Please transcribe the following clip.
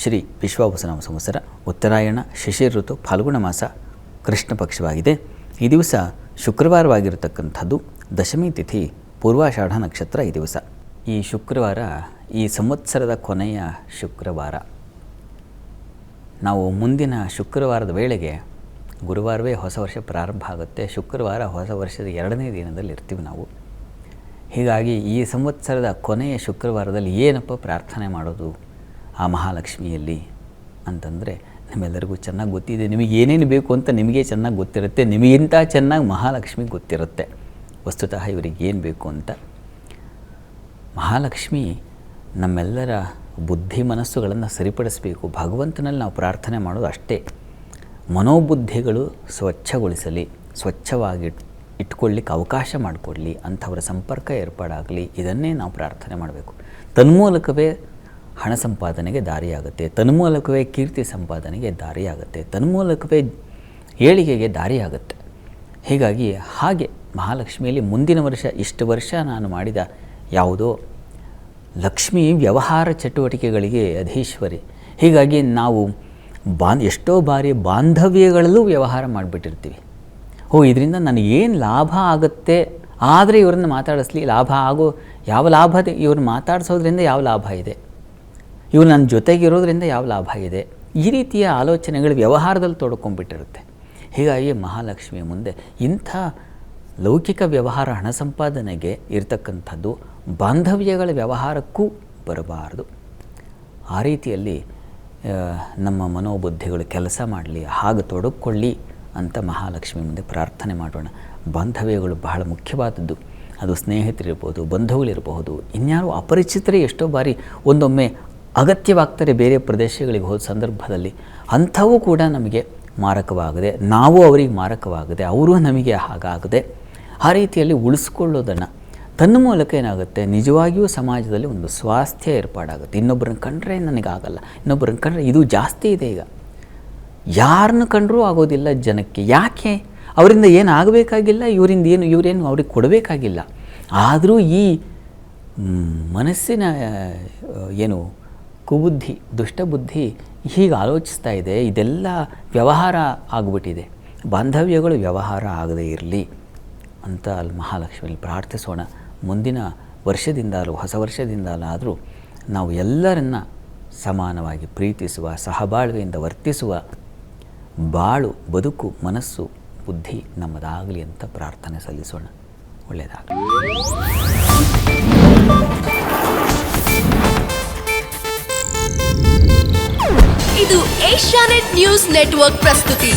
ಶ್ರೀ ವಿಶ್ವಾವಸುನಾಮ ಸಂವತ್ಸರ ಉತ್ತರಾಯಣ ಶಿಶಿರ ಋತು ಫಾಲ್ಗುಣ ಮಾಸ ಕೃಷ್ಣ ಪಕ್ಷವಾಗಿದೆ. ಈ ದಿವಸ ಶುಕ್ರವಾರವಾಗಿರತಕ್ಕಂಥದ್ದು. ದಶಮಿ ತಿಥಿ ಪೂರ್ವಾಷಾಢ ನಕ್ಷತ್ರ ಈ ದಿವಸ. ಈ ಶುಕ್ರವಾರ ಈ ಸಂವತ್ಸರದ ಕೊನೆಯ ಶುಕ್ರವಾರ. ನಾವು ಮುಂದಿನ ಶುಕ್ರವಾರದ ವೇಳೆಗೆ ಗುರುವಾರವೇ ಹೊಸ ವರ್ಷ ಪ್ರಾರಂಭ ಆಗುತ್ತೆ. ಶುಕ್ರವಾರ ಹೊಸ ವರ್ಷದ 2ನೇ ದಿನದಲ್ಲಿ ಇರ್ತೀವಿ ನಾವು. ಹೀಗಾಗಿ ಈ ಸಂವತ್ಸರದ ಕೊನೆಯ ಶುಕ್ರವಾರದಲ್ಲಿ ಏನಪ್ಪ ಪ್ರಾರ್ಥನೆ ಮಾಡೋದು ಆ ಮಹಾಲಕ್ಷ್ಮಿಯಲ್ಲಿ ಅಂತಂದರೆ, ನಿಮ್ಮೆಲ್ಲರಿಗೂ ಚೆನ್ನಾಗಿ ಗೊತ್ತಿದೆ. ನಿಮಗೆ ಏನೇನು ಬೇಕು ಅಂತ ನಿಮಗೆ ಚೆನ್ನಾಗಿ ಗೊತ್ತಿರುತ್ತೆ. ನಿಮಗಿಂತ ಚೆನ್ನಾಗಿ ಮಹಾಲಕ್ಷ್ಮಿಗೆ ಗೊತ್ತಿರುತ್ತೆ ವಸ್ತುತಃ ಇವರಿಗೆ ಏನು ಬೇಕು ಅಂತ. ಮಹಾಲಕ್ಷ್ಮಿ ನಮ್ಮೆಲ್ಲರ ಬುದ್ಧಿ ಮನಸ್ಸುಗಳನ್ನು ಸರಿಪಡಿಸಬೇಕು. ಭಗವಂತನಲ್ಲಿ ನಾವು ಪ್ರಾರ್ಥನೆ ಮಾಡೋದು ಅಷ್ಟೇ. ಮನೋಬುದ್ಧಿಗಳು ಸ್ವಚ್ಛಗೊಳಿಸಲಿ, ಸ್ವಚ್ಛವಾಗಿ ಇಟ್ಕೊಳ್ಳಿಕ್ಕೆ ಅವಕಾಶ ಮಾಡಿಕೊಡಲಿ, ಅಂಥವರ ಸಂಪರ್ಕ ಏರ್ಪಾಡಾಗಲಿ, ಇದನ್ನೇ ನಾವು ಪ್ರಾರ್ಥನೆ ಮಾಡಬೇಕು. ತನ್ಮೂಲಕವೇ ಹಣ ಸಂಪಾದನೆಗೆ ದಾರಿಯಾಗುತ್ತೆ, ತನ್ಮೂಲಕವೇ ಕೀರ್ತಿ ಸಂಪಾದನೆಗೆ ದಾರಿಯಾಗುತ್ತೆ, ತನ್ಮೂಲಕವೇ ಏಳಿಗೆಗೆ ದಾರಿಯಾಗುತ್ತೆ. ಹೀಗಾಗಿ ಹಾಗೆ ಮಹಾಲಕ್ಷ್ಮಿಯಲ್ಲಿ ಮುಂದಿನ ವರ್ಷ ಇಷ್ಟು ವರ್ಷ ನಾನು ಮಾಡಿದ ಯಾವುದೋ ಲಕ್ಷ್ಮಿ ವ್ಯವಹಾರ ಚಟುವಟಿಕೆಗಳಿಗೆ ಅಧೀಶ್ವರಿ. ಹೀಗಾಗಿ ನಾವು ಎಷ್ಟೋ ಬಾರಿ ಬಾಂಧವ್ಯಗಳಲ್ಲೂ ವ್ಯವಹಾರ ಮಾಡಿಬಿಟ್ಟಿರ್ತೀವಿ. ಇದರಿಂದ ನನಗೇನು ಲಾಭ ಆಗುತ್ತೆ, ಆದರೆ ಇವ್ರನ್ನ ಮಾತಾಡಿಸ್ಲಿ, ಲಾಭ ಆಗೋ ಯಾವ ಲಾಭ, ಇವ್ರನ್ನ ಮಾತಾಡಿಸೋದ್ರಿಂದ ಯಾವ ಲಾಭ ಇದೆ, ಇವ್ರು ನನ್ನ ಜೊತೆಗಿರೋದ್ರಿಂದ ಯಾವ ಲಾಭ ಇದೆ, ಈ ರೀತಿಯ ಆಲೋಚನೆಗಳು ವ್ಯವಹಾರದಲ್ಲಿ ತೊಡ್ಕೊಂಡ್ಬಿಟ್ಟಿರುತ್ತೆ. ಹೀಗಾಗಿ ಮಹಾಲಕ್ಷ್ಮಿಯ ಮುಂದೆ ಇಂಥ ಲೌಕಿಕ ವ್ಯವಹಾರ ಹಣ ಸಂಪಾದನೆಗೆ ಇರತಕ್ಕಂಥದ್ದು ಬಾಂಧವ್ಯಗಳ ವ್ಯವಹಾರಕ್ಕೂ ಬರಬಾರದು. ಆ ರೀತಿಯಲ್ಲಿ ನಮ್ಮ ಮನೋಬುದ್ಧಿಗಳು ಕೆಲಸ ಮಾಡಲಿ, ಹಾಗೆ ತೊಡಗಿಕೊಳ್ಳಿ ಅಂತ ಮಹಾಲಕ್ಷ್ಮಿ ಮುಂದೆ ಪ್ರಾರ್ಥನೆ ಮಾಡೋಣ. ಬಾಂಧವ್ಯಗಳು ಬಹಳ ಮುಖ್ಯವಾದದ್ದು. ಅದು ಸ್ನೇಹಿತರಿರ್ಬೋದು, ಬಂಧುಗಳಿರಬಹುದು, ಇನ್ಯಾರು ಅಪರಿಚಿತರೇ ಎಷ್ಟೋ ಬಾರಿ ಒಂದೊಮ್ಮೆ ಅಗತ್ಯವಾಗ್ತಾರೆ ಬೇರೆ ಪ್ರದೇಶಗಳಿಗೆ ಹೋದ ಸಂದರ್ಭದಲ್ಲಿ. ಅಂಥವೂ ಕೂಡ ನಮಗೆ ಮಾರಕವಾಗದೆ, ನಾವು ಅವರಿಗೆ ಮಾರಕವಾಗದೆ, ಅವರು ನಮಗೆ ಹಾಗಾಗದೆ, ಆ ರೀತಿಯಲ್ಲಿ ಉಳಿಸ್ಕೊಳ್ಳೋದನ್ನು ತನ್ನ ಮೂಲಕ ಏನಾಗುತ್ತೆ, ನಿಜವಾಗಿಯೂ ಸಮಾಜದಲ್ಲಿ ಒಂದು ಸ್ವಾಸ್ಥ್ಯ ಏರ್ಪಾಡಾಗುತ್ತೆ. ಇನ್ನೊಬ್ಬರನ್ನ ಕಂಡ್ರೆ ನನಗಾಗಲ್ಲ, ಇನ್ನೊಬ್ಬರನ್ನ ಕಂಡ್ರೆ ಇದು ಜಾಸ್ತಿ ಇದೆ. ಈಗ ಯಾರನ್ನು ಕಂಡರೂ ಆಗೋದಿಲ್ಲ ಜನಕ್ಕೆ. ಯಾಕೆ? ಅವರಿಂದ ಏನು ಆಗಬೇಕಾಗಿಲ್ಲ, ಇವರೇನು ಅವ್ರಿಗೆ ಕೊಡಬೇಕಾಗಿಲ್ಲ. ಆದರೂ ಈ ಮನಸ್ಸಿನ ಏನು ಕುಬುದ್ಧಿ, ದುಷ್ಟಬುದ್ಧಿ ಹೀಗೆ ಆಲೋಚಿಸ್ತಾ ಇದೆ. ಇದೆಲ್ಲ ವ್ಯವಹಾರ ಆಗಿಬಿಟ್ಟಿದೆ. ಬಾಂಧವ್ಯಗಳು ವ್ಯವಹಾರ ಆಗದೇ ಇರಲಿ ಅಂತ ಅಲ್ಲಿ ಮಹಾಲಕ್ಷ್ಮಿಯಲ್ಲಿ ಪ್ರಾರ್ಥಿಸೋಣ. ಮುಂದಿನ ವರ್ಷದಿಂದಲೂ ಹೊಸ ವರ್ಷದಿಂದಲಾದರೂ ನಾವು ಎಲ್ಲರನ್ನ ಸಮಾನವಾಗಿ ಪ್ರೀತಿಸುವ, ಸಹಬಾಳ್ವೆಯಿಂದ ವರ್ತಿಸುವ ಬಾಳು, ಬದುಕು, ಮನಸ್ಸು, ಬುದ್ಧಿ ನಮ್ಮದಾಗಲಿ ಅಂತ ಪ್ರಾರ್ಥನೆ ಸಲ್ಲಿಸೋಣ. ಒಳ್ಳೆಯದಾಗಲಿ. ಇದು ಏಷ್ಯಾನೆಟ್ ನ್ಯೂಸ್ ನೆಟ್ವರ್ಕ್ ಪ್ರಸ್ತುತಿ.